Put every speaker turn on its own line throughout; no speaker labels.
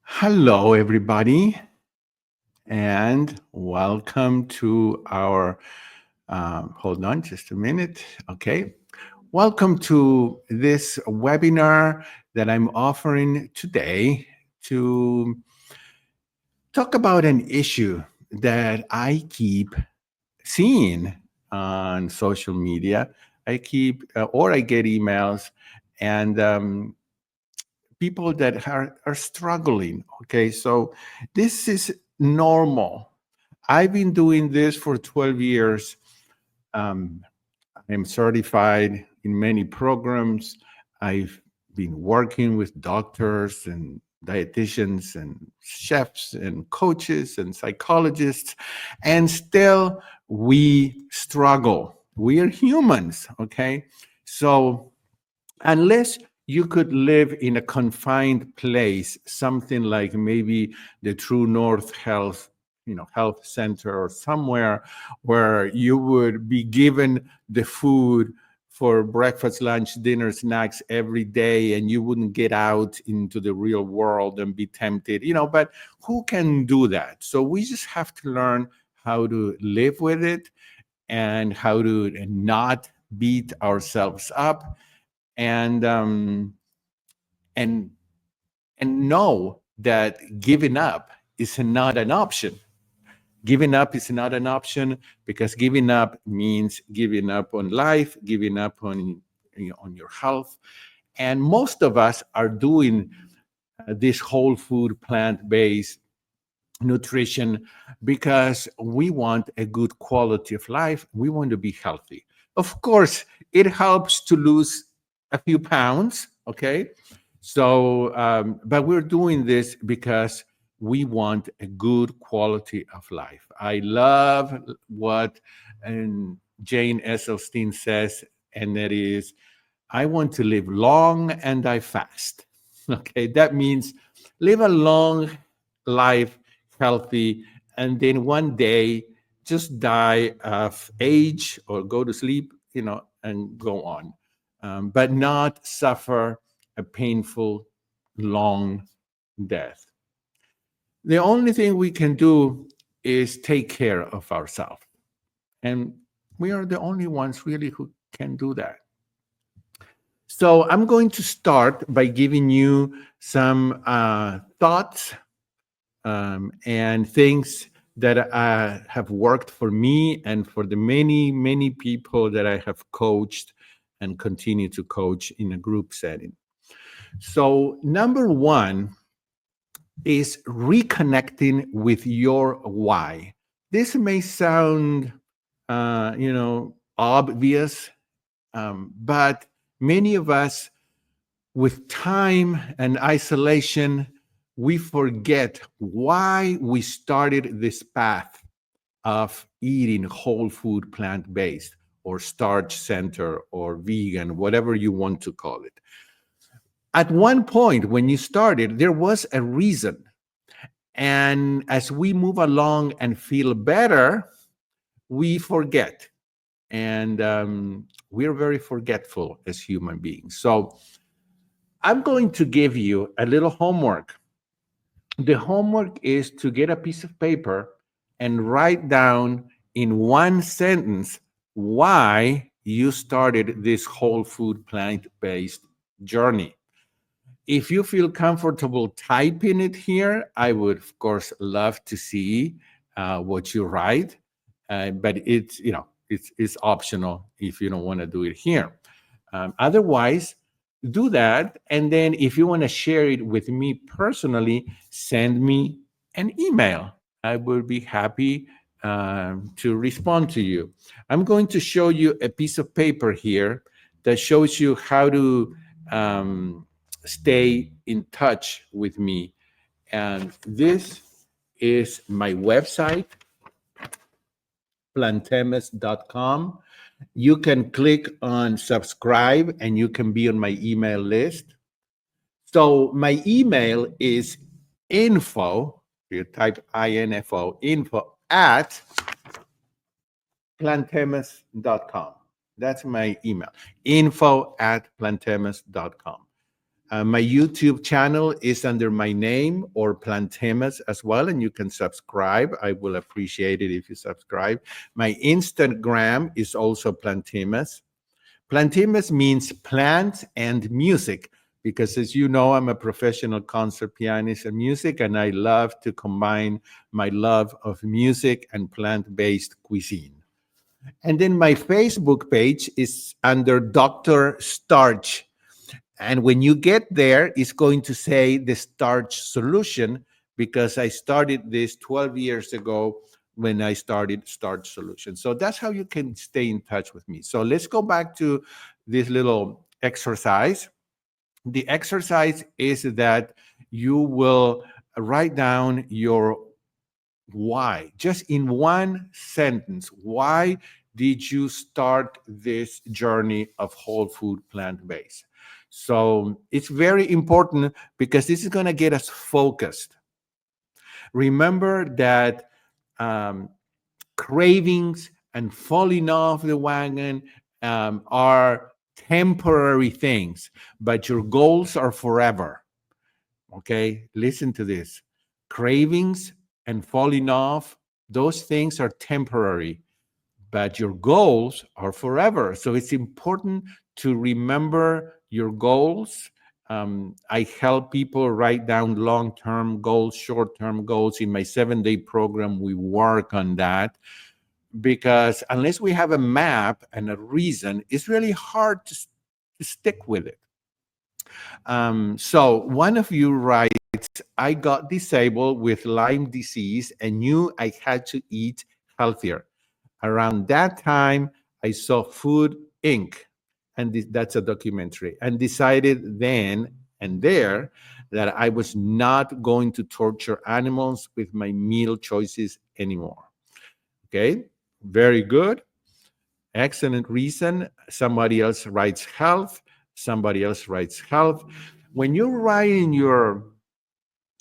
Hello, everybody, and welcome to our. Hold on just a minute. Okay. Welcome to this webinar that I'm offering today to talk about an issue that I keep seeing on social media. Or I get emails, and people that are struggling. Okay, so this is normal. I've been doing this for 12 years. um, I'm certified in many programs. I've been working with doctors and dietitians and chefs and coaches and psychologists, and still we struggle. We are humans. Okay, so unless you could live in a confined place, something like maybe the True North Health Center, or somewhere where you would be given the food for breakfast, lunch, dinner, snacks every day, and you wouldn't get out into the real world and be tempted. But who can do that? So we just have to learn how to live with it and how to not beat ourselves up, and and and know that giving up is not an option. Giving up is not an option, because giving up means giving up on life, giving up on your health. And most of us are doing this whole food, plant-based nutrition because we want a good quality of life. We want to be healthy. Of course, it helps to lose a few pounds, okay? So, but we're doing this because we want a good quality of life. I love what Jane Esselstyn says, and that is, I want to live long and die fast. Okay, that means live a long life, healthy, and then one day just die of age or go to sleep, and go on, but not suffer a painful, long death. The only thing we can do is take care of ourselves. And we are the only ones really who can do that. So I'm going to start by giving you some thoughts and things that have worked for me and for the many, many people that I have coached and continue to coach in a group setting. So, number one is reconnecting with your why. This may sound, obvious, but many of us, with time and isolation, we forget why we started this path of eating whole food, plant based, or starch center, or vegan, whatever you want to call it. At one point, when you started, there was a reason. And as we move along and feel better, we forget. And we're very forgetful as human beings. So I'm going to give you a little homework. The homework is to get a piece of paper and write down in one sentence why you started this whole food plant based journey. If you feel comfortable typing it here, I would, of course, love to see what you write. But it's optional if you don't want to do it here. Otherwise, do that. And then if you want to share it with me personally, send me an email. I will be happy to respond to you. I'm going to show you a piece of paper here that shows you how to stay in touch with me. And this is my website, plantemes.com. You can click on subscribe and you can be on my email list. So my email is info, you type info at plantemes.com. That's my email, info at plantemes.com. My YouTube channel is under my name or Plantemas as well, and you can subscribe. I will appreciate it if you subscribe. My Instagram is also Plantemas. Plantemas means plant and music because, as you know, I'm a professional concert pianist and music, and I love to combine my love of music and plant-based cuisine. And then my Facebook page is under Dr. Starch, and when you get there, it's going to say the starch solution because I started this 12 years ago when I started Starch Solution. So that's how you can stay in touch with me. So let's go back to this little exercise. The exercise is that you will write down your why, just in one sentence. Why did you start this journey of whole food plant based? So it's very important because this is going to get us focused. Remember that um, cravings and falling off the wagon are temporary things, but your goals are forever. Okay, listen to this. Cravings and falling off, those things are temporary, but your goals are forever. So it's important to remember your goals. I help people write down long term goals, short term goals. In my 7-day program, we work on that because unless we have a map and a reason, it's really hard to stick with it. So one of you writes, I got disabled with Lyme disease and knew I had to eat healthier. Around that time, I saw Food Inc., and that's a documentary, and decided then and there that I was not going to torture animals with my meal choices anymore. Okay, very good. Excellent reason. Somebody else writes health. Somebody else writes health. When you're writing your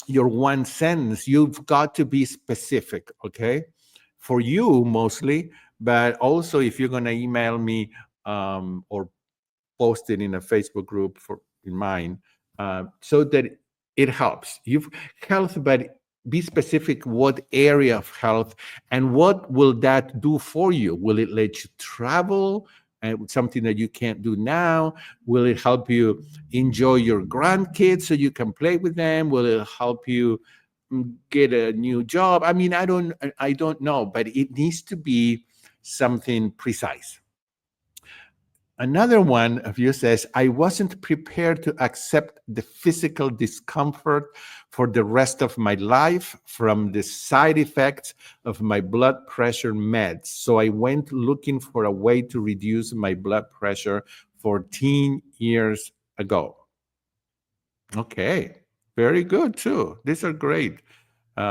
one sentence, you've got to be specific, okay? For you mostly, but also if you're going to email me or post it in a Facebook group for in mine, so that it helps. You've health, but be specific what area of health and what will that do for you. Will it let you travel? Something that you can't do now? Will it help you enjoy your grandkids so you can play with them? Will it help you get a new job? I mean, I don't know, but it needs to be something precise. Another one of you says, I wasn't prepared to accept the physical discomfort for the rest of my life from the side effects of my blood pressure meds. So I went looking for a way to reduce my blood pressure 14 years ago. Okay, very good too. These are great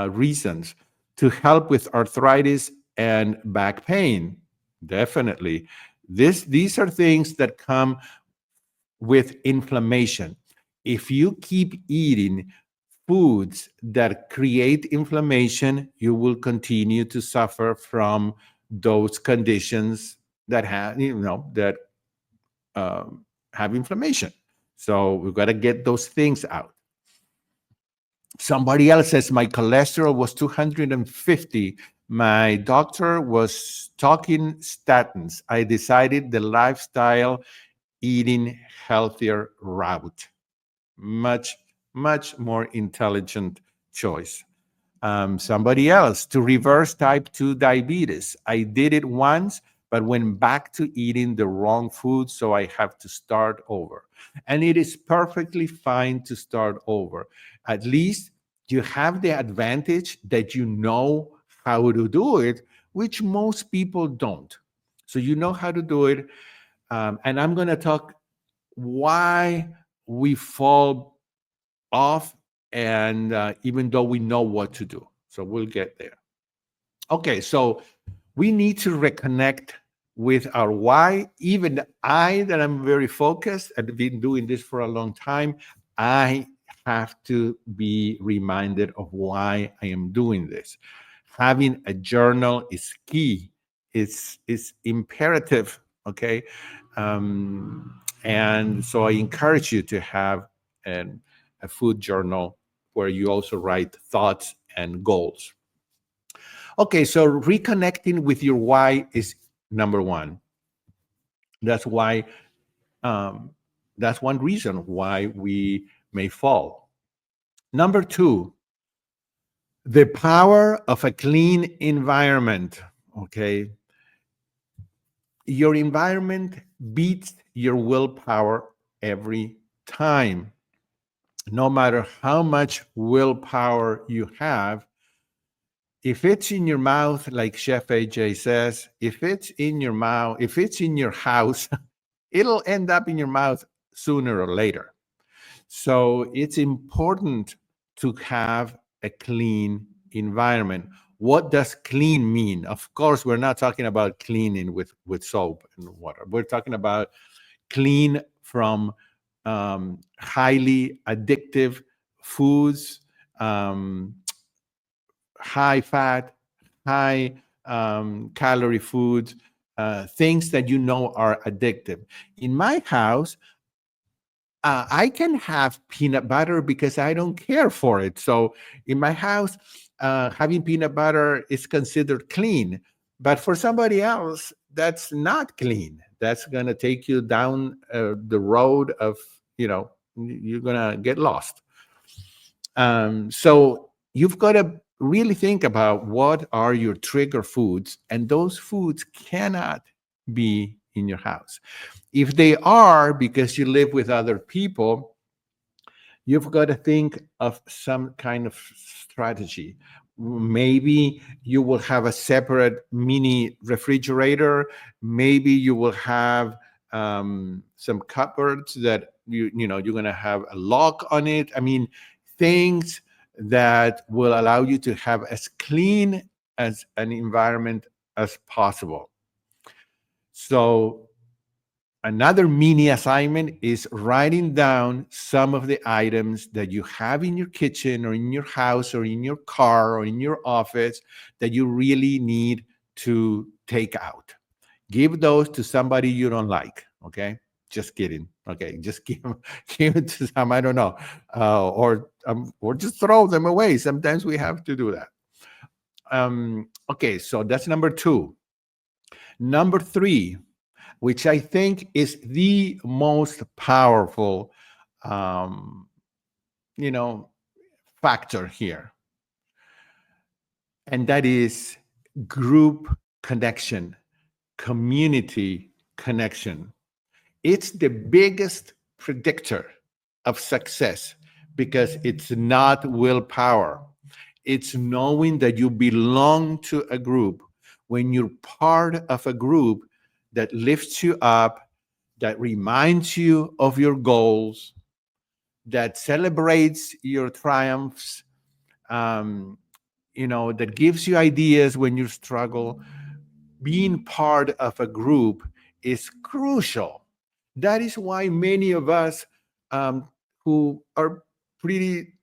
reasons to help with arthritis and back pain. Definitely. These are things that come with inflammation. If you keep eating foods that create inflammation, you will continue to suffer from those conditions that um, have inflammation. So we've got to get those things out. Somebody else says my cholesterol was 250. My doctor was talking statins. I decided the lifestyle eating healthier route. Much, much more intelligent choice. Somebody else to reverse type 2 diabetes. I did it once, but went back to eating the wrong food, so I have to start over. And it is perfectly fine to start over. At least you have the advantage that you know how to do it, which most people don't. So you know how to do it. And I'm going to talk why we fall off, and even though we know what to do. So we'll get there. Okay, so we need to reconnect with our why. Even I, that I'm very focused and been doing this for a long time, I have to be reminded of why I am doing this. Having a journal is key. It's imperative. Okay, and so I encourage you to have and a food journal where you also write thoughts and goals. Okay, so reconnecting with your why is number one. That's why, um, that's one reason why we may fall. Number two, the power of a clean environment. Okay, your environment beats your willpower every time. No matter how much willpower you have, if it's in your mouth, like Chef AJ says, if it's in your mouth, if it's in your house, it'll end up in your mouth sooner or later. So it's important to have a clean environment. What does clean mean? Of course, we're not talking about cleaning with soap and water. We're talking about clean from highly addictive foods, um, high fat, high calorie foods, things that you know are addictive. In my house, I can have peanut butter because I don't care for it. So in my house, having peanut butter is considered clean. But for somebody else, that's not clean. That's going to take you down the road of, you're going to get lost. So you've got to really think about what are your trigger foods, and those foods cannot be in your house. If they are because you live with other people, you've got to think of some kind of strategy. Maybe you will have a separate mini refrigerator. Maybe you will have some cupboards that you're going to have a lock on it. I mean, things that will allow you to have as clean as an environment as possible. So another mini assignment is writing down some of the items that you have in your kitchen or in your house or in your car or in your office that you really need to take out. Give those to somebody you don't like. Okay. Just kidding. Okay. Just give it to some, I don't know. Or just throw them away. Sometimes we have to do that. Okay. So that's number two. Number three, which I think is the most powerful, um, you know, factor here, and that is group connection, community connection. It's the biggest predictor of success because it's not willpower. It's knowing that you belong to a group. When you're part of a group that lifts you up, that reminds you of your goals, that celebrates your triumphs, um, that gives you ideas when you struggle, being part of a group is crucial. That is why many of us who are pretty,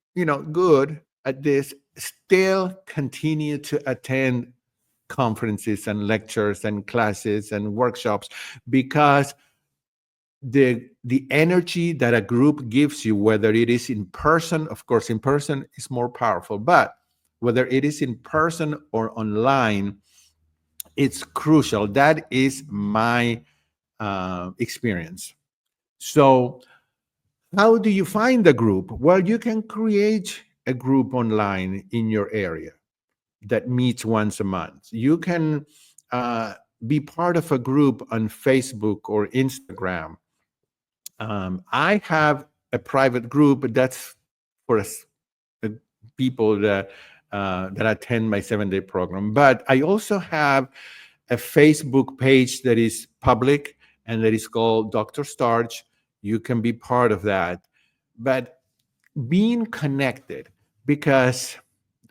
good at this still continue to attend conferences and lectures and classes and workshops because the energy that a group gives you, whether it is in person, of course, in person is more powerful, but whether it is in person or online, it's crucial. That is my experience. So, how do you find a group? Well, you can create a group online in your area that meets once a month. You can be part of a group on Facebook or Instagram. I have a private group that's for uh, people that attend my 7-day program. But I also have a Facebook page that is public and that is called Dr. Starch. You can be part of that. But being connected, because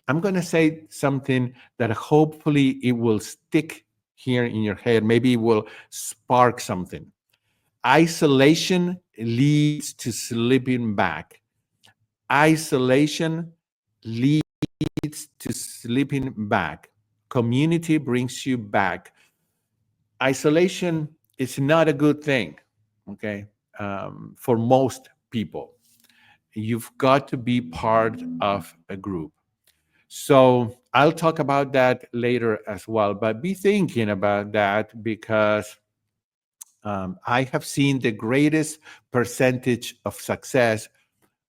I'm going to say something that hopefully it will stick here in your head. Maybe it will spark something. Isolation leads to slipping back. Isolation leads to slipping back. Community brings you back. Isolation is not a good thing, okay, for most people. you've got to be part of a group. So I'll talk about that later as well, but be thinking about that because I have seen the greatest percentage of success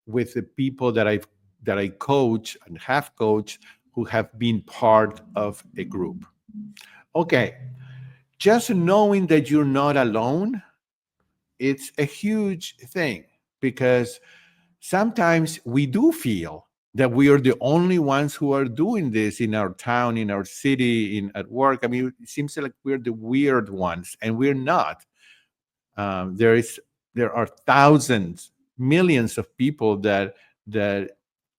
with the people that I coach and have coached who have been part of a group. Okay, just knowing that you're not alone, it's a huge thing because sometimes we do feel that we are the only ones who are doing this in our town, in our city, in at work. I mean, it seems like we're the weird ones, and we're not. Um, there is there are thousands, millions of people that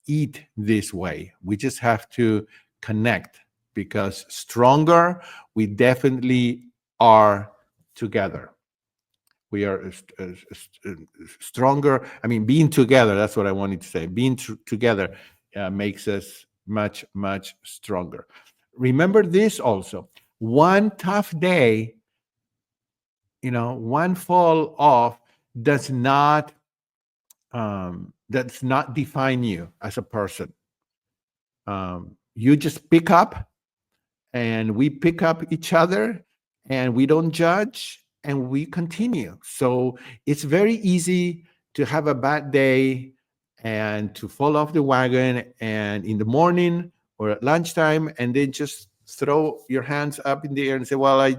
eat this way. We just have to connect because stronger we definitely are together. We are stronger. I mean, being together, that's what I wanted to say. Being together makes us much, much stronger. Remember this also. One tough day, one fall off does not define you as a person. You just pick up, and we pick up each other, and we don't judge, and we continue. So it's very easy to have a bad day and to fall off the wagon, and in the morning or at lunchtime, and then just throw your hands up in the air and say, well, I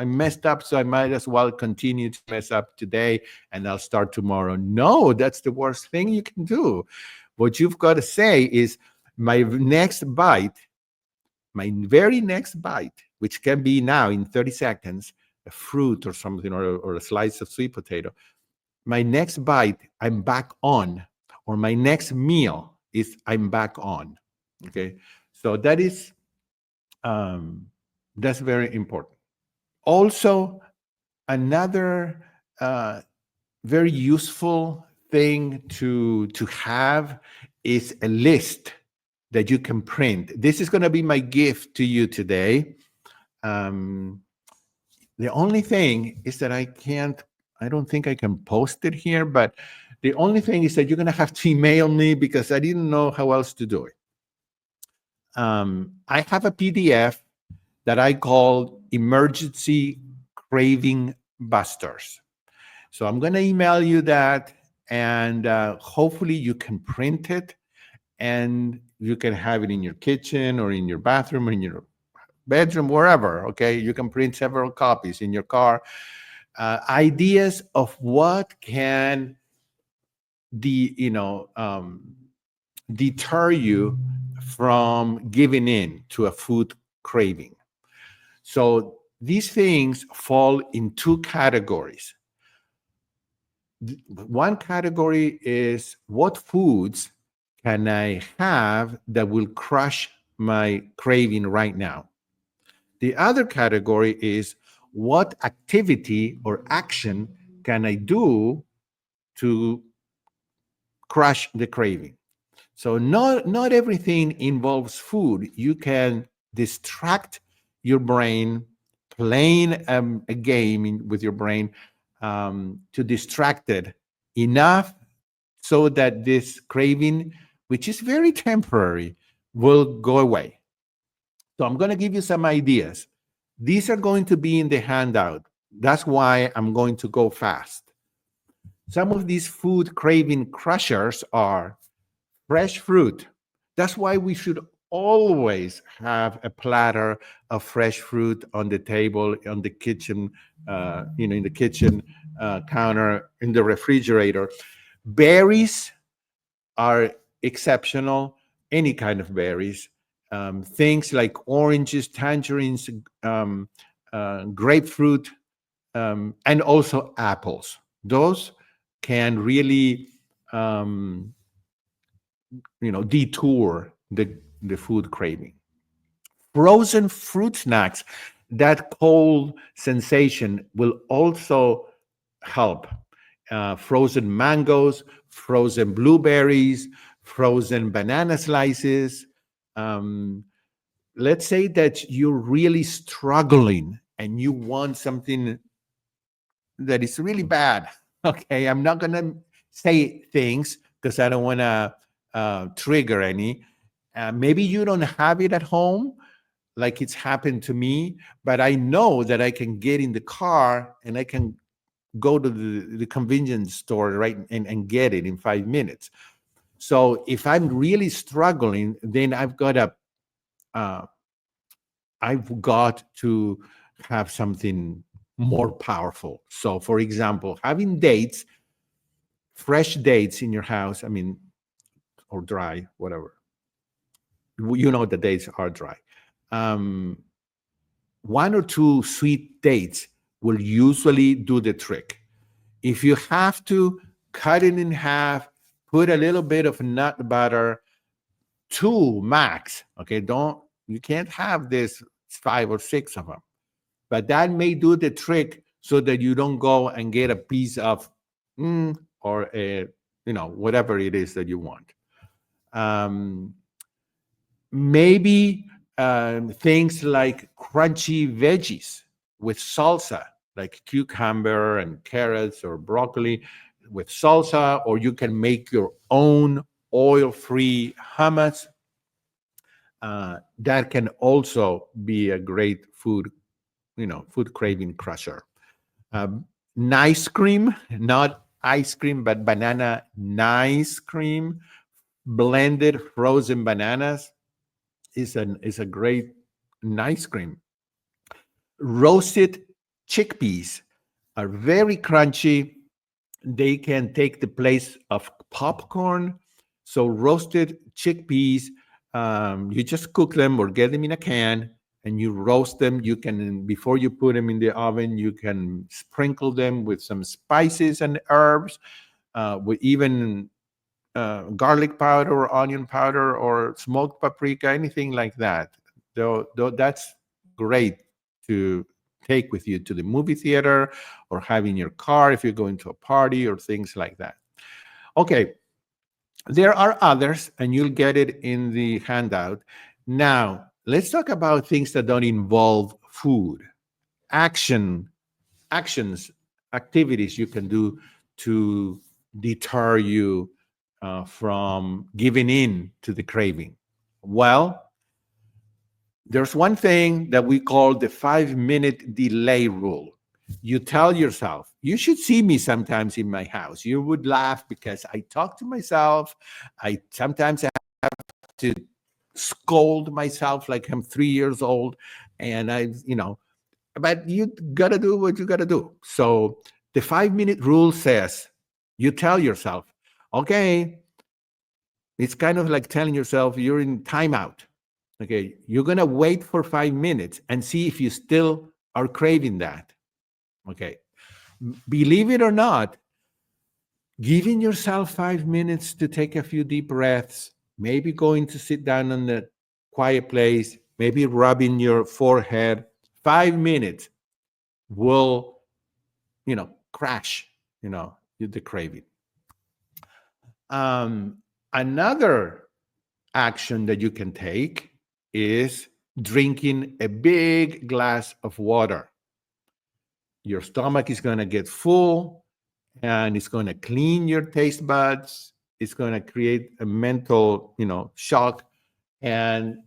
messed up, so I might as well continue to mess up today, and I'll start tomorrow. No, that's the worst thing you can do. What you've got to say is, my next bite my very next bite, which can be now in 30 seconds, a fruit or something, or a slice of sweet potato, my next bite, I'm back on, or my next meal is I'm back on. Okay. So um, that's very important. Also, another very useful thing to have is a list that you can print. This is going to be my gift to you today. Um, the only thing is that I don't think I can post it here, but the only thing is that you're going to have to email me because I didn't know how else to do it. I have a PDF that I call Emergency Craving Busters. So I'm going to email you that, and hopefully you can print it and you can have it in your kitchen or in your bathroom or in your bedroom, wherever. Okay, you can print several copies in your car. Ideas of what can the deter you from giving in to a food craving. So these things fall in two categories. One category is, what foods can I have that will crush my craving right now? The other category is, what activity or action can I do to crush the craving? So not everything involves food. You can distract your brain, playing a game with your brain, to distract it enough so that this craving, which is very temporary, will go away. So I'm going to give you some ideas. These are going to be in the handout. That's why I'm going to go fast. Some of these food craving crushers are fresh fruit. That's why we should always have a platter of fresh fruit on the table, on the kitchen, in the kitchen counter, in the refrigerator. Berries are exceptional, any kind of berries. Things like oranges, tangerines, grapefruit, and also apples. Those can really, detour the food craving. Frozen fruit snacks, that cold sensation will also help. Frozen mangoes, frozen blueberries, frozen banana slices. Um, let's say that you're really struggling and you want something that is really bad. Okay, I'm not going to say things because I don't want to trigger any. Maybe you don't have it at home, like it's happened to me, but I know that I can get in the car and I can go to the convenience store, right, and get it in 5 minutes. So if I'm really struggling, then uh, I've got to have something more powerful. So, for example, having dates, fresh dates in your house, I mean, or dry, whatever. You know the dates are dry. Um, one or two sweet dates will usually do the trick. If you have to, cut it in half, put a little bit of nut butter, two max. Okay, don't, you can't have this five or six of them, but that may do the trick so that you don't go and get a piece of or a, whatever it is that you want. Um, Maybe things like crunchy veggies with salsa, like cucumber and carrots or broccoli with salsa, or you can make your own oil-free hummus. That can also be a great food craving crusher. Um, Nice cream, not ice cream, but banana nice cream, blended frozen bananas is a great nice cream. Roasted chickpeas are very crunchy. They can take the place of popcorn. So roasted chickpeas, you just cook them or get them in a can and you roast them. You can, before you put them in the oven, you can sprinkle them with some spices and herbs, with even garlic powder or onion powder or smoked paprika, anything like that. Though that's great to take with you to the movie theater or have in your car if you're going to a party or things like that. Okay, there are others, and you'll get it in the handout. Now, let's talk about things that don't involve food. Action, actions, activities you can do to deter you from giving in to the craving. Well, there's one thing that we call the 5 minute delay rule. You tell yourself, you should see me sometimes in my house. You would laugh because I talk to myself. I sometimes have to scold myself like I'm 3 years old. And but you got to do what you got to do. So the 5 minute rule says you tell yourself, okay, it's kind of like telling yourself you're in timeout. Okay, you're going to wait for 5 minutes and see if you still are craving that. Okay, believe it or not, giving yourself 5 minutes to take a few deep breaths, maybe going to sit down in a quiet place, maybe rubbing your forehead, 5 minutes will, crash, the craving. Another action that you can take is drinking a big glass of water. Your stomach is going to get full and it's going to clean your taste buds. It's going to create a mental, shock. And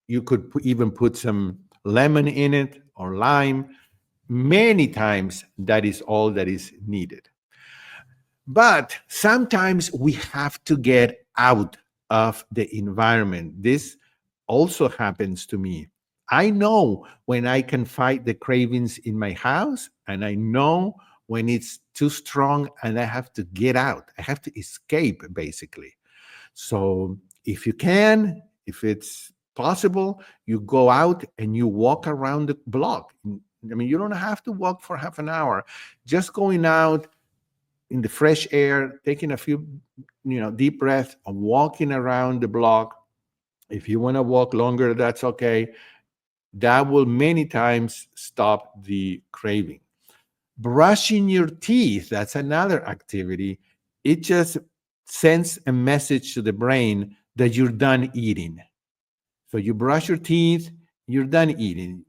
you could even put some lemon in it or lime. Many times, that is all that is needed. But sometimes we have to get out of the environment. This also happens to me. I know when I can fight the cravings in my house, and I know when it's too strong and I have to get out. I have to escape, basically. So if you can, if it's possible, you go out and you walk around the block. I mean, you don't have to walk for half an hour. Just going out in the fresh air, taking a few, deep breaths, and walking around the block. If you want to walk longer, that's okay. That will many times stop the craving. Brushing your teeth, that's another activity. It just sends a message to the brain that you're done eating. So you brush your teeth, you're done eating.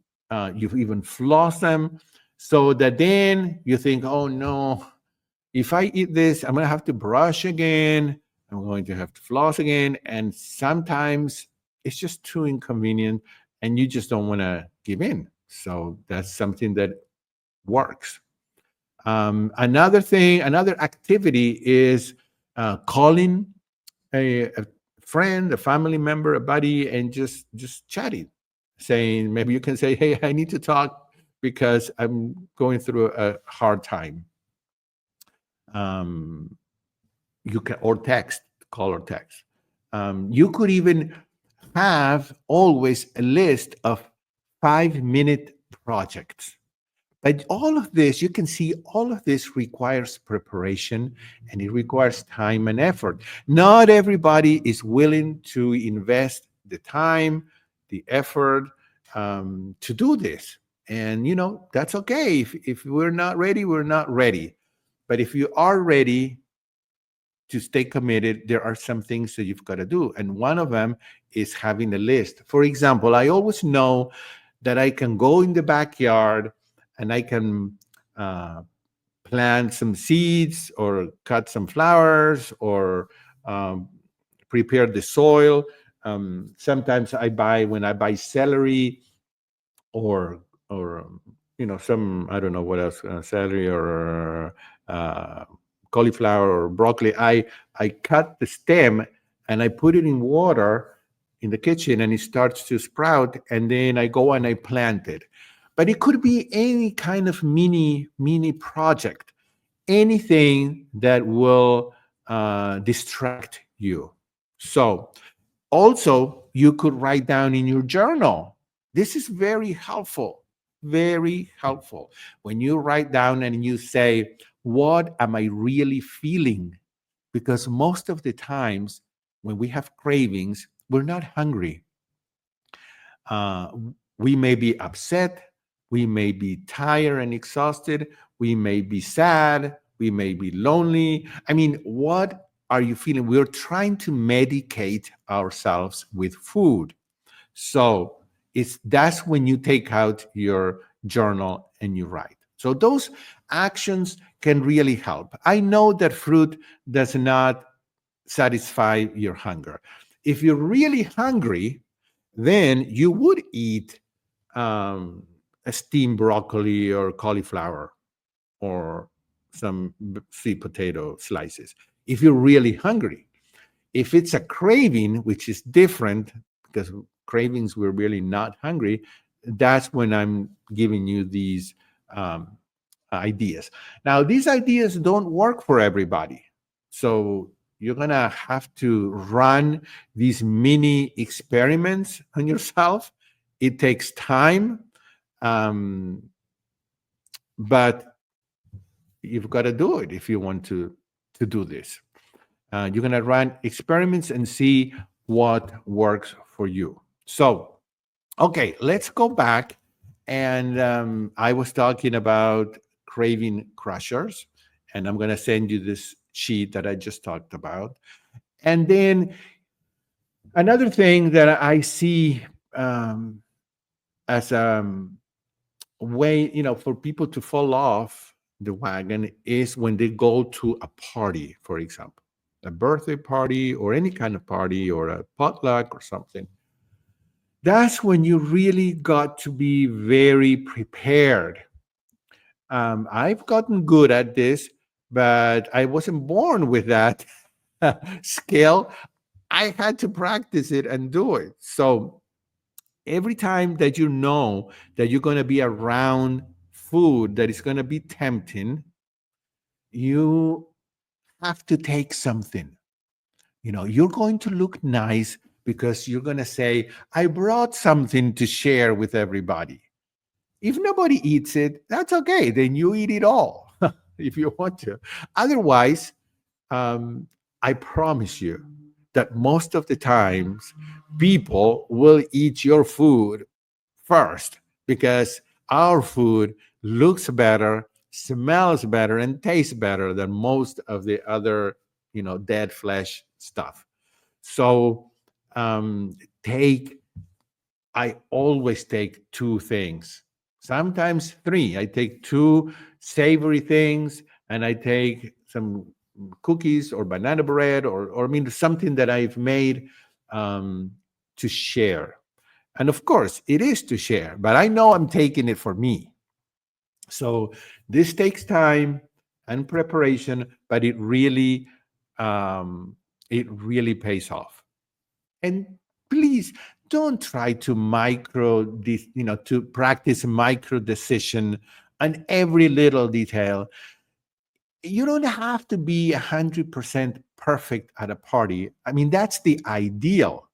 You've even flossed them so that then you think, oh no, if I eat this, I'm going to have to brush again. I'm going to have to floss again. And sometimes it's just too inconvenient and you just don't want to give in. So that's something that works. Another thing, another activity is calling a friend, a family member, a buddy, and just chatting, saying maybe you can say, "Hey, I need to talk because I'm going through a hard time." Um, you can or text, call or text. You could even have always a list of 5-minute projects. But all of this, you can see all of this requires preparation and it requires time and effort. Not everybody is willing to invest the time, the effort to do this. And, that's okay. If we're not ready, we're not ready. But if you are ready to stay committed, there are some things that you've got to do. And one of them is having a list. For example, I always know that I can go in the backyard and I can uh, plant some seeds or cut some flowers or um, prepare the soil. Sometimes when I buy celery or some, I don't know what else, celery or uh, cauliflower or broccoli, I cut the stem and I put it in water in the kitchen and it starts to sprout, and then I go and I plant it. But it could be any kind of mini project, anything that will distract you. So also, you could write down in your journal. This is very helpful, very helpful. When you write down and you say, what am I really feeling? Because most of the times when we have cravings, we're not hungry. Uh, we may be upset, we may be tired and exhausted, we may be sad, we may be lonely. I mean, what are you feeling? We're trying to medicate ourselves with food. So that's when you take out your journal and you write. So those actions can really help. I know that fruit does not satisfy your hunger. If you're really hungry, then you would eat a steamed broccoli or cauliflower or some sweet potato slices if you're really hungry. If it's a craving, which is different because cravings, we're really not hungry, that's when I'm giving you these um, ideas. Now, these ideas don't work for everybody. So you're going to have to run these mini experiments on yourself. It takes time, um, but you've got to do it if you want to do this. You're going to run experiments and see what works for you. So, okay, let's go back. And I was talking about craving crushers, and I'm going to send you this sheet that I just talked about. And then another thing that I see as way, for people to fall off the wagon is when they go to a party, for example, a birthday party or any kind of party or a potluck or something. That's when you really got to be very prepared. I've gotten good at this, but I wasn't born with that skill. I had to practice it and do it. So every time that you know that you're going to be around food that is going to be tempting, you have to take something. You're going to look nice because you're going to say, I brought something to share with everybody. If nobody eats it, that's okay. Then you eat it all if you want to. Otherwise, um, I promise you that most of the times people will eat your food first because our food looks better, smells better, and tastes better than most of the other, dead flesh stuff. So um, take I always take two things, sometimes three. I take two savory things and I take some cookies or banana bread, or I mean something that I've made um, to share. And of course, it is to share, but I know I'm taking it for me. So this takes time and preparation, but um, it really pays off. And please don't try to micro this, to practice micro decision on every little detail. You don't have to be 100% perfect at a party. I mean, that's the ideal.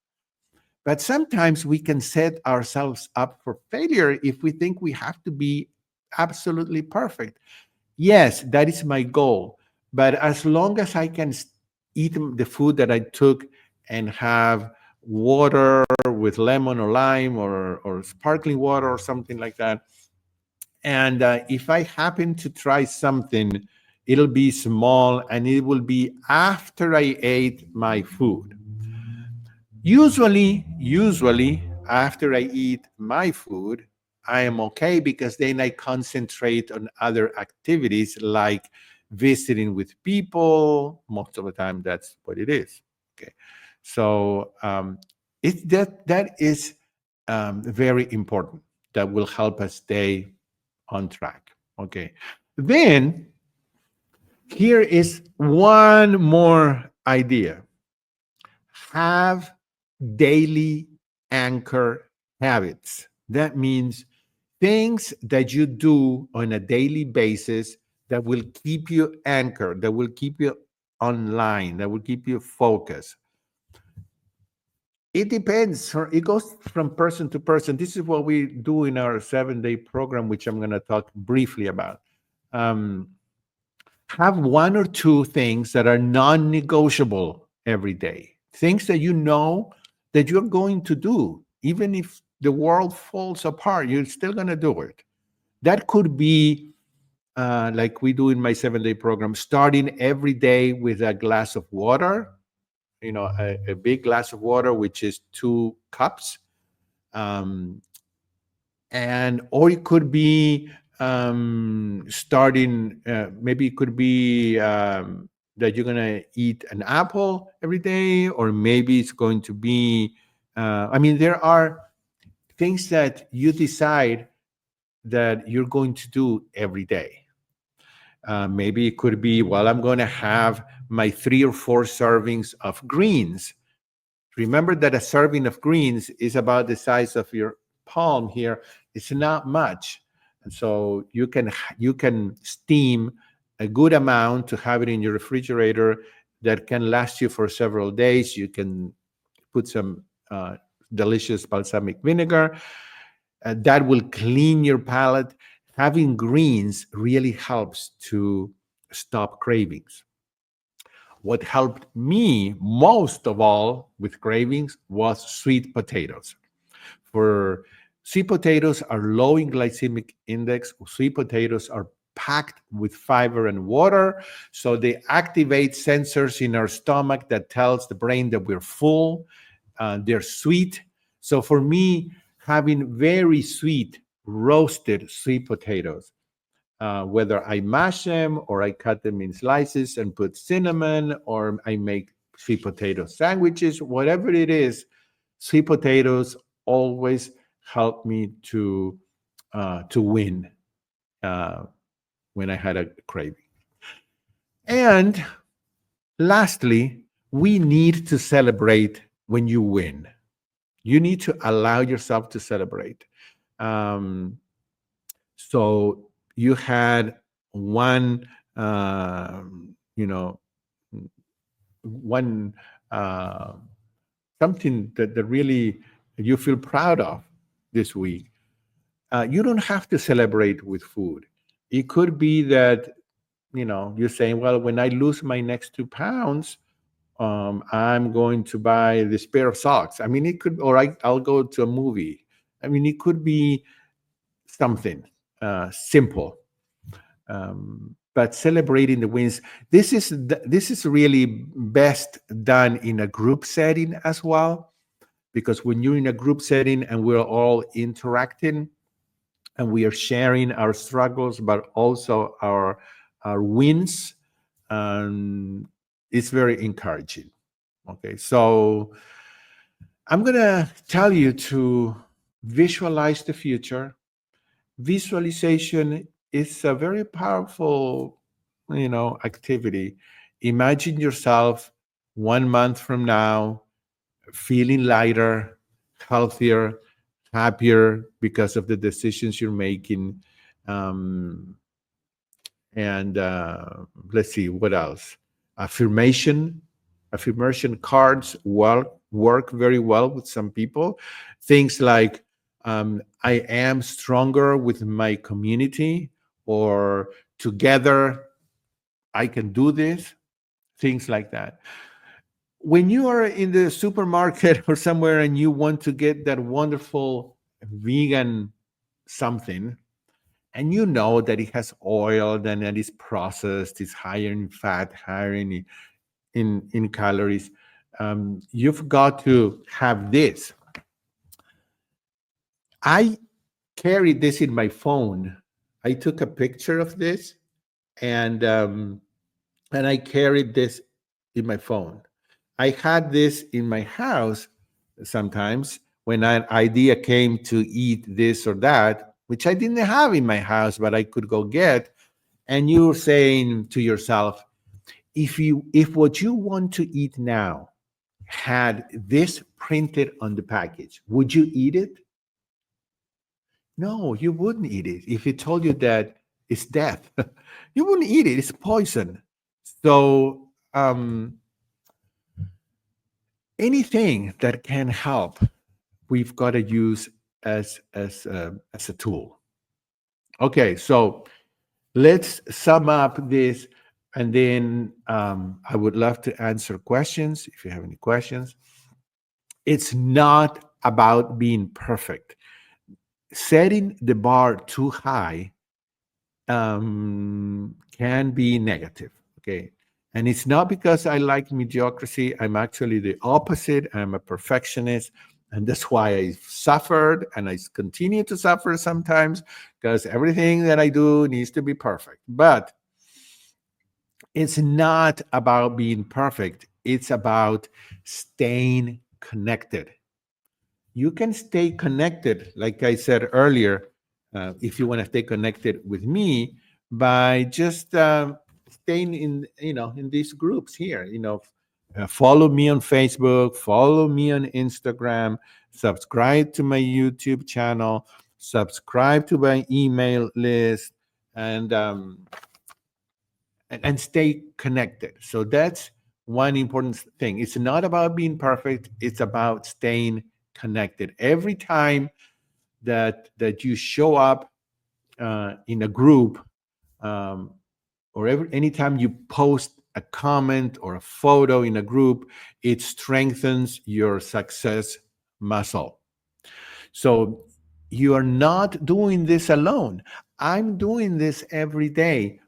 But sometimes we can set ourselves up for failure if we think we have to be absolutely perfect. Yes, that is my goal. But as long as I can eat the food that I took and have water with lemon or lime, or sparkling water or something like that, and if I happen to try something, it'll be small and it will be after I ate my food. Usually, after I eat my food, I am okay because then I concentrate on other activities like visiting with people. Most of the time, that's what it is. Okay, so that is very important. That will help us stay on track. Okay, then here is one more idea: have daily anchor habits. That means things that you do on a daily basis that will keep you anchored, that will keep you online, that will keep you focused. It depends. It goes from person to person. This is what we do in our 7-day program, which I'm going to talk briefly about. Um, have one or two things that are non-negotiable every day, things that you know that you're going to do even if the world falls apart, you're still going to do it. That could be like we do in my 7-day program, starting every day with a glass of water, a big glass of water, which is 2 cups. um, and or it could be starting, maybe it could be that you're going to eat an apple every day, or maybe it's going to be I mean, there are things that you decide that you're going to do every day. Maybe it could be, well, I'm going to have my 3 or 4 servings of greens. Remember that a serving of greens is about the size of your palm here. It's not much. And so you can steam a good amount to have it in your refrigerator that can last you for several days. You can put some delicious balsamic vinegar. That will clean your palate. Having greens really helps to stop cravings. What helped me most of all with cravings was sweet potatoes. For Sweet potatoes are low in glycemic index. Sweet potatoes are packed with fiber and water, so they activate sensors in our stomach that tells the brain that we're full. They're sweet. So for me, having very sweet roasted sweet potatoes, whether I mash them or I cut them in slices and put cinnamon, or I make sweet potato sandwiches, whatever it is, sweet potatoes always help me to win uh, when I had a craving. And lastly, we need to celebrate when you win. You need to allow yourself to celebrate. Um, so you had one, you know, one uh, something that really you feel proud of this week. You don't have to celebrate with food. It could be that you're saying, well, when I lose my next 2 pounds, I'm going to buy this pair of socks. I mean, it could, or I'll go to a movie. I mean, it could be something simple, but celebrating the wins. This is really best done in a group setting as well, because when you're in a group setting and we're all interacting and we are sharing our struggles, but also our wins, and it's very encouraging. Okay, so I'm gonna tell you to visualize the future. Visualization is a very powerful, activity. Imagine yourself 1 month from now feeling lighter, healthier, happier because of the decisions you're making. Um, and let's see what else. Affirmation, affirmation cards work very well with some people. Things like I am stronger with my community, or together I can do this. Things like that. When you are in the supermarket or somewhere and you want to get that wonderful vegan something, and you know that it has oil, then it is processed, it's higher in fat, higher in calories. You've got to have this. I carried this in my phone. I took a picture of this, and I carried this in my phone. I had this in my house sometimes when an idea came to eat this or that, which I didn't have in my house, but I could go get. And you're saying to yourself, if what you want to eat now had this printed on the package, would you eat it? No, you wouldn't eat it. If it told you that it's death, you wouldn't eat it. It's poison. So anything that can help, we've got to use as a tool. Okay, so let's sum up this, and then I would love to answer questions if you have any questions. It's not about being perfect. Setting the bar too high can be negative. Okay. And it's not because I like mediocrity. I'm actually the opposite. I'm a perfectionist. And that's why I suffered and I continue to suffer sometimes, because everything that I do needs to be perfect. But it's not about being perfect, it's about staying connected. You can stay connected, like I said earlier, if you want to stay connected with me, by just staying in these groups here. Follow me on Facebook, follow me on Instagram, subscribe to my YouTube channel, subscribe to my email list, and stay connected. So that's one important thing. It's not about being perfect, it's about staying connected. Every time that you show up in a group, um, or anytime you post a comment or a photo in a group, it strengthens your success muscle. So you are not doing this alone. I'm doing this every day.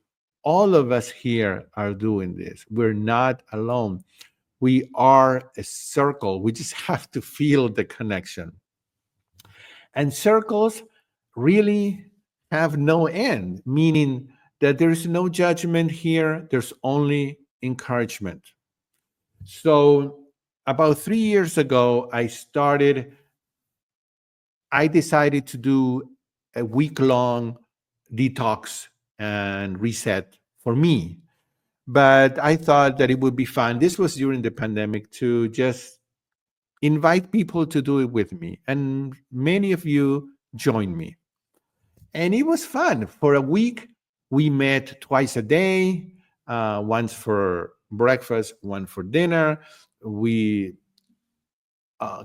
All of us here are doing this. We're not alone. We are a circle. We just have to feel the connection. And circles really have no end, meaning that there's no judgment here, there's only encouragement. So, about 3 years ago, I decided to do a week long detox and reset for me. But I thought that it would be fun. This was during the pandemic, to just invite people to do it with me. And many of you joined me. And it was fun. For a week, we met twice a day, once for breakfast, one for dinner. We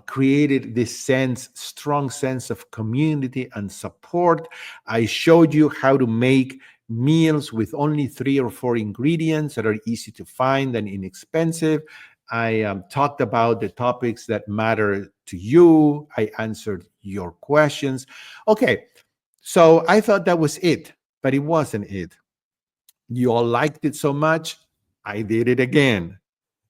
created this strong sense of community and support. I showed you how to make meals with only 3 or 4 ingredients that are easy to find and inexpensive. I talked about the topics that matter to you. I answered your questions. Okay, so I thought that was it, but it wasn't it. You all liked it so much, I did it again.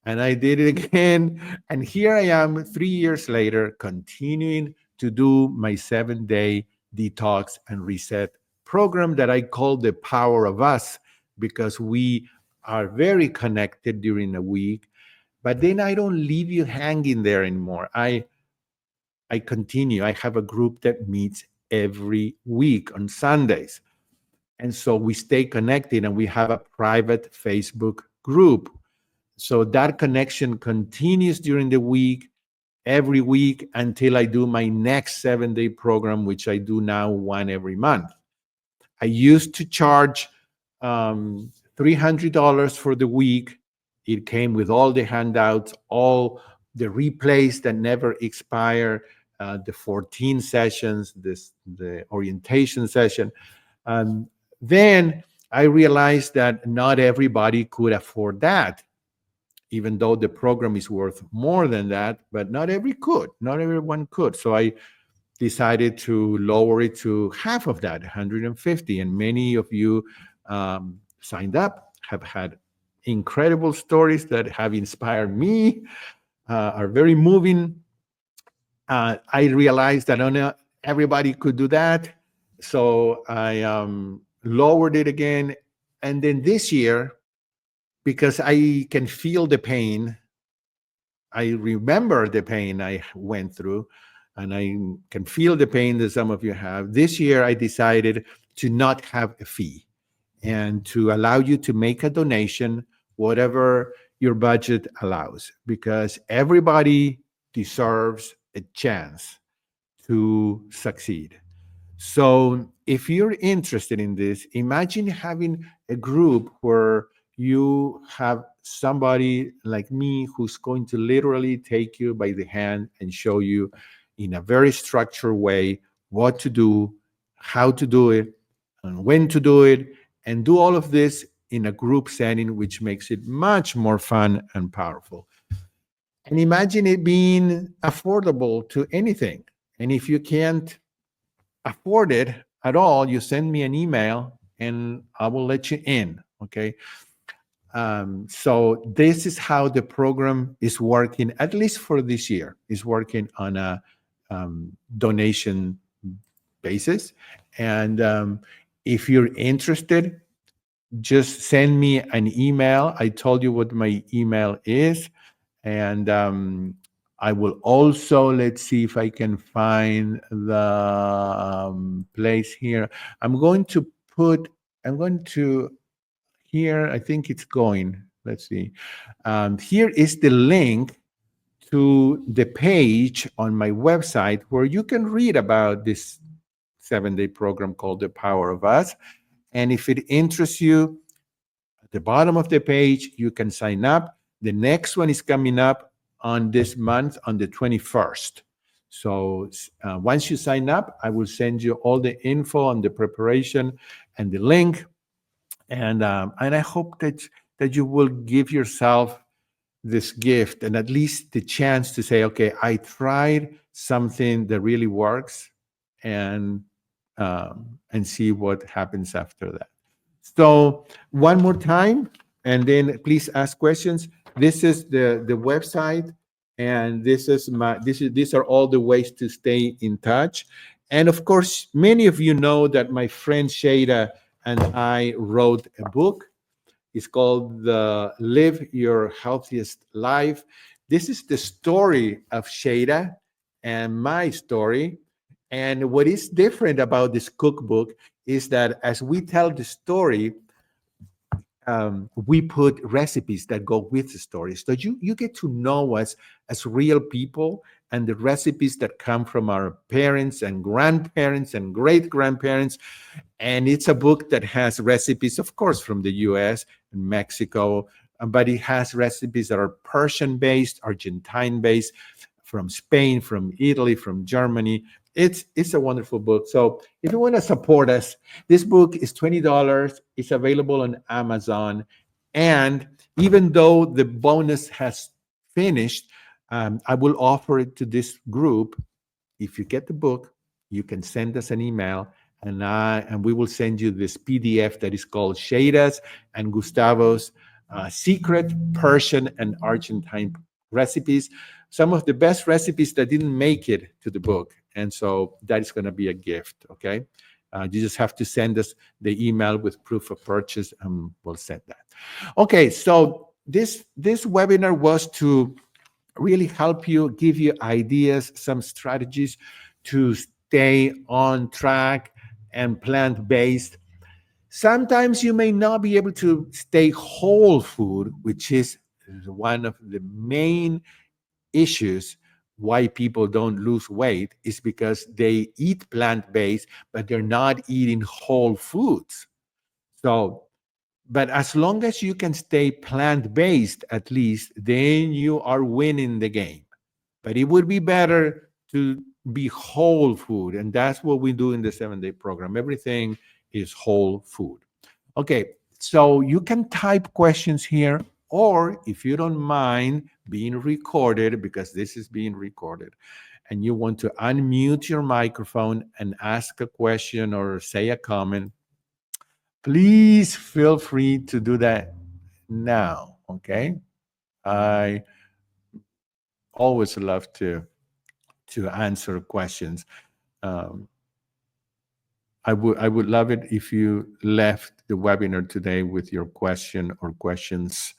And I did it again. And here I am 3 years later, continuing to do my 7-day detox and reset program that I call the Power of Us, because we are very connected during the week, but then I don't leave you hanging there anymore. I continue. I have a group that meets every week on Sundays. And so we stay connected and we have a private Facebook group. So that connection continues during the week, every week until I do my next 7-day program, which I do now one every month. I used to charge $300 for the week. It came with all the handouts, all the replays that never expire, the 14 sessions, the orientation session. And then I realized that not everybody could afford that, even though the program is worth more than that, but not everyone could. So I decided to lower it to half of that, 150. And many of you signed up, have had incredible stories that have inspired me, are very moving. I realized that not everybody could do that. So I lowered it again. And then this year, because I can feel the pain, I remember the pain I went through, and I can feel the pain that some of you have. This year, I decided to not have a fee and to allow you to make a donation, whatever your budget allows, because everybody deserves a chance to succeed. So, if you're interested in this, imagine having a group where you have somebody like me who's going to literally take you by the hand and show you in a very structured way what to do, how to do it, and when to do it, and do all of this in a group setting, which makes it much more fun and powerful. And imagine it being affordable to anything. And if you can't afford it at all, you send me an email and I will let you in. Okay. So this is how the program is working, at least for this year, is working on a donation basis. And if you're interested, just send me an email. I told you what my email is. And I will also, let's see if I can find the place here. I'm going to put, I'm going to, here, I think it's going, let's see. Here is the link to the page on my website where you can read about this 7-day program called The Power of Us. And if it interests you, at the bottom of the page, you can sign up. The next one is coming up on this month on the 21st. So once you sign up, I will send you all the info on the preparation and the link. And I hope that you will give yourself this gift and at least the chance to say, okay, I tried something that really works, and see what happens after that. So one more time, and then please ask questions. This is the website, and these are all the ways to stay in touch. And of course, many of you know that my friend Shada and I wrote a book. It's called the Live Your Healthiest Life. This is the story of Shada and my story. And what is different about this cookbook is that as we tell the story, we put recipes that go with the story. So you get to know us as real people, and the recipes that come from our parents and grandparents and great grandparents. And it's a book that has recipes, of course, from the US and Mexico, but it has recipes that are Persian based, Argentine based, from Spain, from Italy, from Germany. It's a wonderful book. So if you want to support us, this book is $20. It's available on Amazon. And even though the bonus has finished, I will offer it to this group. If you get the book, you can send us an email, and we will send you this PDF that is called Shada's and Gustavo's Secret Persian and Argentine Recipes. Some of the best recipes that didn't make it to the book. And so that is going to be a gift. Okay. You just have to send us the email with proof of purchase, and we'll send that. Okay, so this webinar was to really help you, give you ideas, some strategies to stay on track and plant-based. Sometimes you may not be able to stay whole food, which is one of the main issues why people don't lose weight, is because they eat plant-based, but they're not eating whole foods. So, but as long as you can stay plant-based, at least, then you are winning the game. But it would be better to be whole food. And that's what we do in the 7-day program. Everything is whole food. Okay, so you can type questions here, or if you don't mind being recorded, because this is being recorded, and you want to unmute your microphone and ask a question or say a comment, please feel free to do that now. Okay, I always love to answer questions. Um, I would love it if you left the webinar today with your question or questions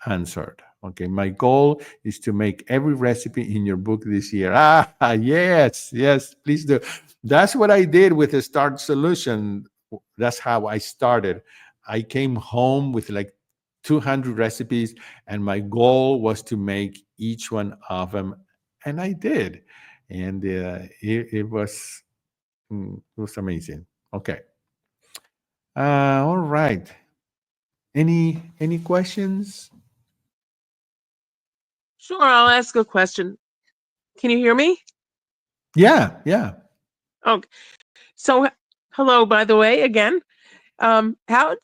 answered. Okay, my goal is to make every recipe in your book this year. Ah, yes, yes, please do. That's what I did with the Start Solution. That's how I started. I came home with like 200 recipes, and my goal was to make each one of them, and I did. And it was amazing. Okay. All right. Any questions?
Sure, I'll ask a question. Can you hear me?
Yeah, yeah.
Okay. So, hello, by the way, again. How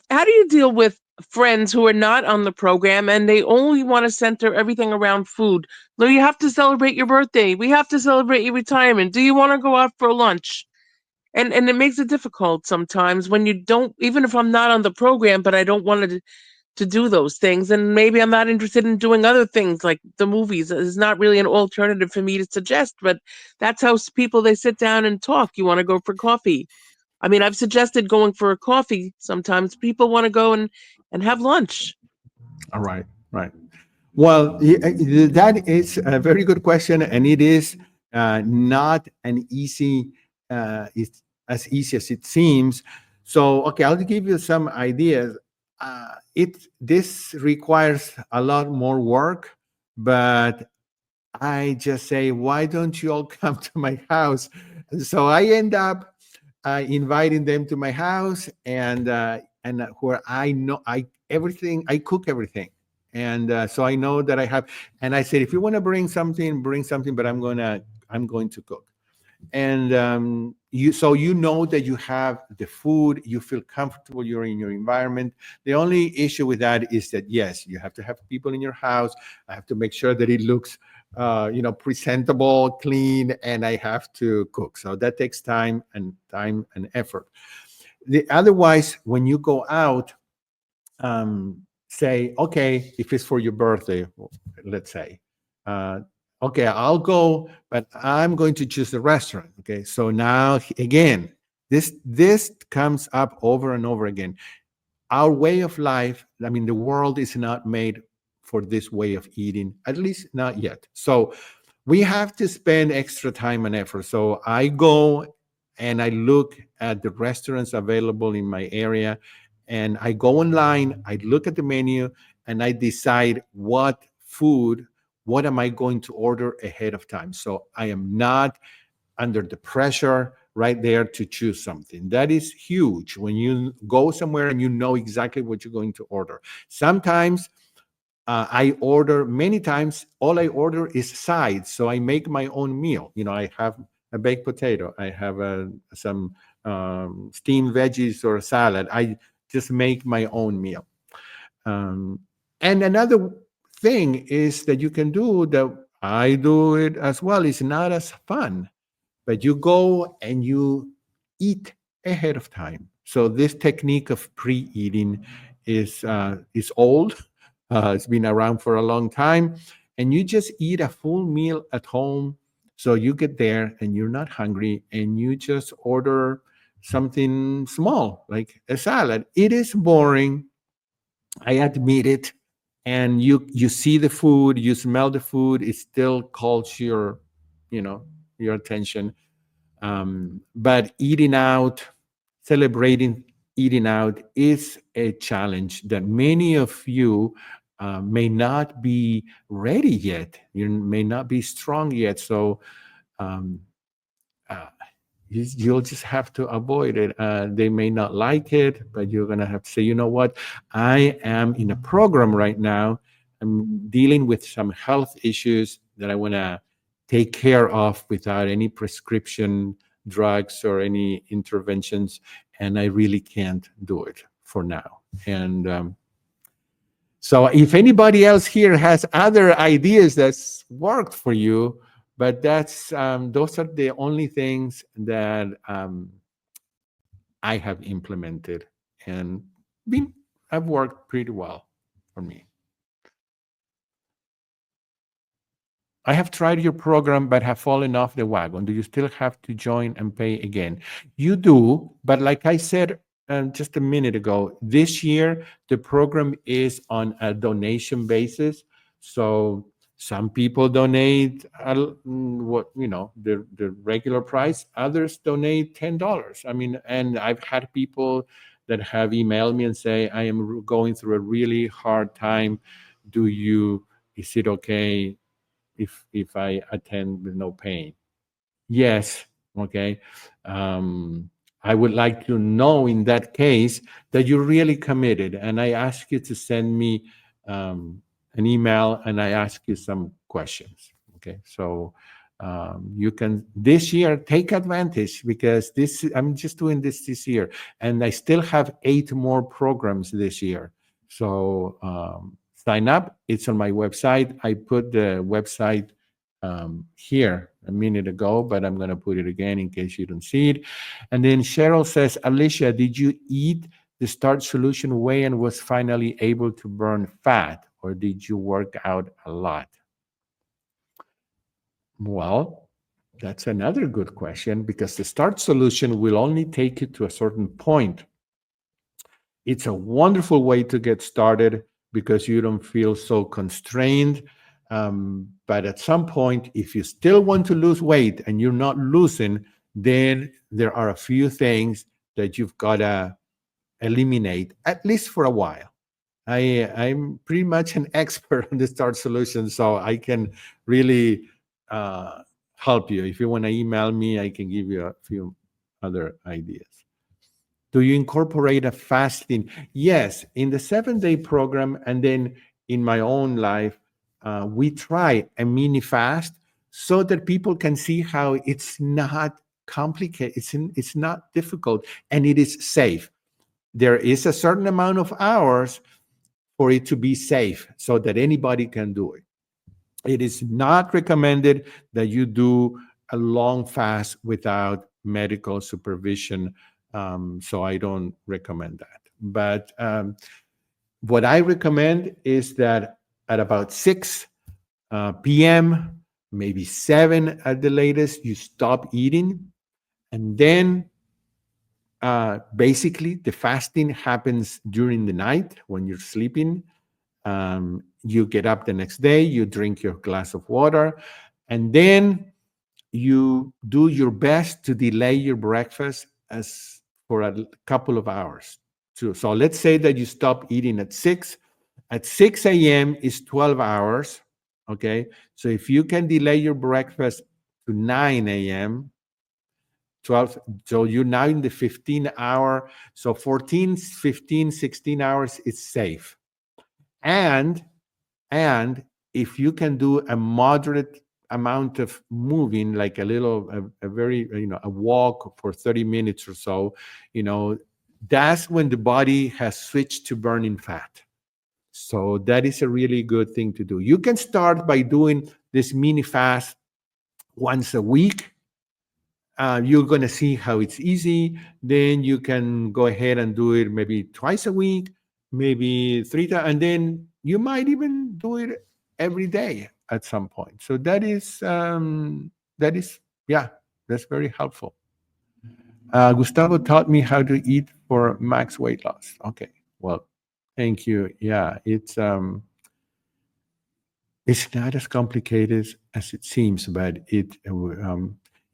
do you deal with friends who are not on the program and they only want to center everything around food? Well, you have to celebrate your birthday. We have to celebrate your retirement. Do you want to go out for lunch? And it makes it difficult sometimes when you don't, even if I'm not on the program, but I don't want to do those things. And maybe I'm not interested in doing other things like the movies. It's not really an alternative for me to suggest, but that's how people, they sit down and talk. You want to go for coffee. I mean, I've suggested going for a coffee sometimes. People want to go and have lunch.
All right, right. Well, that is a very good question, and it is not an easy. It's as easy as it seems. So, okay, I'll give you some ideas. It This requires a lot more work, but I just say, why don't you all come to my house? So I end up inviting them to my house, and where I know I cook everything, and so I know that I have. And I said, if you want to bring something, but I'm going to cook. And you know that you have the food, you feel comfortable, you're in your environment. The only issue with that is that, yes, you have to have people in your house. I have to make sure that it looks presentable, clean, and I have to cook, so that takes time and effort. Otherwise, when you go out, say, okay, if it's for your birthday, let's say, uh, okay, I'll go, but I'm going to choose the restaurant. Okay, so now again, this comes up over and over again. Our way of life, I mean, the world is not made for this way of eating, at least not yet. So we have to spend extra time and effort. So I go and I look at the restaurants available in my area, and I go online, I look at the menu, and I decide what am I going to order ahead of time. So I am not under the pressure right there to choose something. That is huge when you go somewhere and you know exactly what you're going to order. Sometimes I order, many times, all I order is sides. So I make my own meal. I have a baked potato, I have some steamed veggies or a salad. I just make my own meal. Um, and another thing is that you can do that, I do it as well. It's not as fun, but you go and you eat ahead of time. So this technique of pre-eating is old. It's been around for a long time, and you just eat a full meal at home. So you get there and you're not hungry, and you just order something small like a salad. It is boring, I admit it. And you see the food, you smell the food, it still calls your, you know, your attention. But eating out, celebrating eating out is a challenge that many of you may not be ready yet. You may not be strong yet. So um, uh, you'll just have to avoid it. They may not like it, but you're going to have to say, you know what? I am in a program right now. I'm dealing with some health issues that I want to take care of without any prescription drugs or any interventions. And I really can't do it for now. And so if anybody else here has other ideas that's worked for you, but that's those are the only things that I have implemented and been have worked pretty well for me. I have tried your program but have fallen off the wagon. Do you still have to join and pay again? You do, but like I said just a minute ago, this year the program is on a donation basis. So some people donate what you know the regular price. Others donate $10. I mean, and I've had people that have emailed me and say, "I am going through a really hard time. Do you? Is it okay if I attend with no pain?" Yes. Okay. Um, I would like to know in that case that you're really committed, and I ask you to send me an email, and I ask you some questions. Okay. So you can this year take advantage because this I'm just doing this year, and I still have 8 more programs this year. So sign up. It's on my website. I put the website here a minute ago, but I'm going to put it again in case you don't see it. And then Cheryl says, Alicia, did you eat the Start Solution way and was finally able to burn fat, or did you work out a lot? Well, that's another good question because the Start Solution will only take you to a certain point. It's a wonderful way to get started because you don't feel so constrained. But at some point, if you still want to lose weight and you're not losing, then there are a few things that you've got to eliminate, at least for a while. I'm pretty much an expert on the Start Solution, so I can really uh, help you. If you want to email me, I can give you a few other ideas. Do you incorporate a fasting? Yes, in the 7 day program, and then in my own life, we try a mini fast so that people can see how it's not complicated, it's not difficult, and it is safe. There is a certain amount of hours for it to be safe so that anybody can do it. It is not recommended that you do a long fast without medical supervision. So I don't recommend that. But what I recommend is that at about 6 p.m., maybe 7 at the latest, you stop eating. And then basically the fasting happens during the night when you're sleeping. You get up the next day, you drink your glass of water, and then you do your best to delay your breakfast as for a couple of hours. So let's say that you stop eating at 6. At 6 a.m. is 12 hours. Okay. So if you can delay your breakfast to 9 a.m., 12, so you're now in the 15 hour. So 14, 15, 16 hours is safe. And and if you can do a moderate amount of moving, like a very, a walk for 30 minutes or so, that's when the body has switched to burning fat. So that is a really good thing to do. You can start by doing this mini fast once a week. You're going to see how it's easy. Then you can go ahead and do it maybe twice a week, maybe 3 times, and then you might even do it every day at some point. So that is yeah, that's very helpful. Gustavo taught me how to eat for max weight loss. Okay, well, thank you. Yeah, it's not as complicated as it seems, but it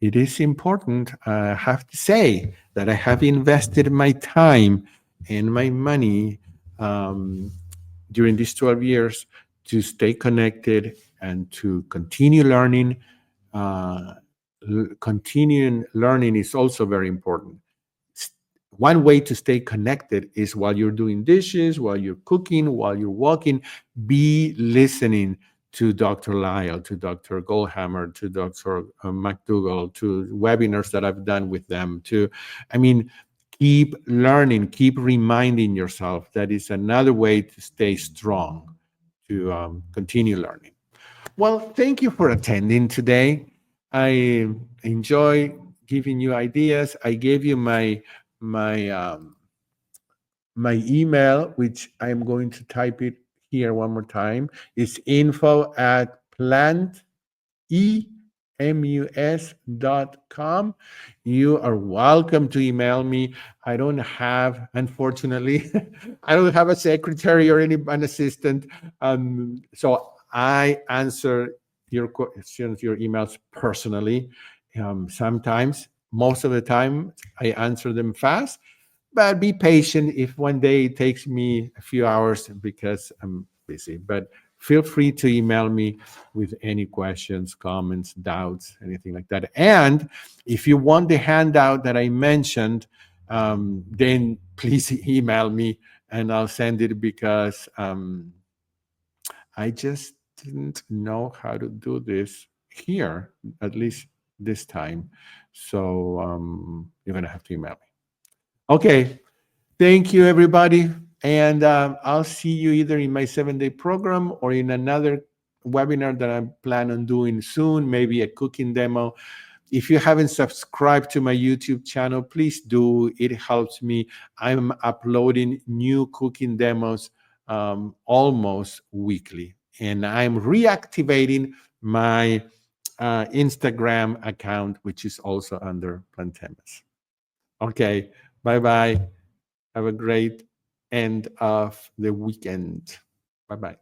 is important. I have to say that I have invested my time and my money um, during these 12 years to stay connected and to continue learning. Uh, Continuing learning is also very important. One way to stay connected is while you're doing dishes, while you're cooking, while you're walking, be listening to Dr. Lyle, to Dr. Goldhammer, to Dr. McDougall, to webinars that I've done with them. I mean, keep learning, keep reminding yourself that is another way to stay strong, to continue learning. Well, thank you for attending today. I enjoy giving you ideas. I gave you my my email, which I'm going to type it here one more time. It's info at emus.com. You are welcome to email me. I don't have, unfortunately, I don't have a secretary or an assistant. So I answer your questions, your emails personally. Sometimes, most of the time, I answer them fast, but be patient if one day it takes me a few hours because I'm busy. But feel free to email me with any questions, comments, doubts, anything like that. And if you want the handout that I mentioned, then please email me and I'll send it because I just didn't know how to do this here, at least this time. So you're going to have to email me. Okay. Thank you, everybody. And I'll see you either in my 7-day program or in another webinar that I plan on doing soon, maybe a cooking demo. If you haven't subscribed to my YouTube channel, please do. It helps me. I'm uploading new cooking demos almost weekly. And I'm reactivating my Instagram account, which is also under Plantemas. Okay, bye bye. Have a great end of the weekend. Bye bye.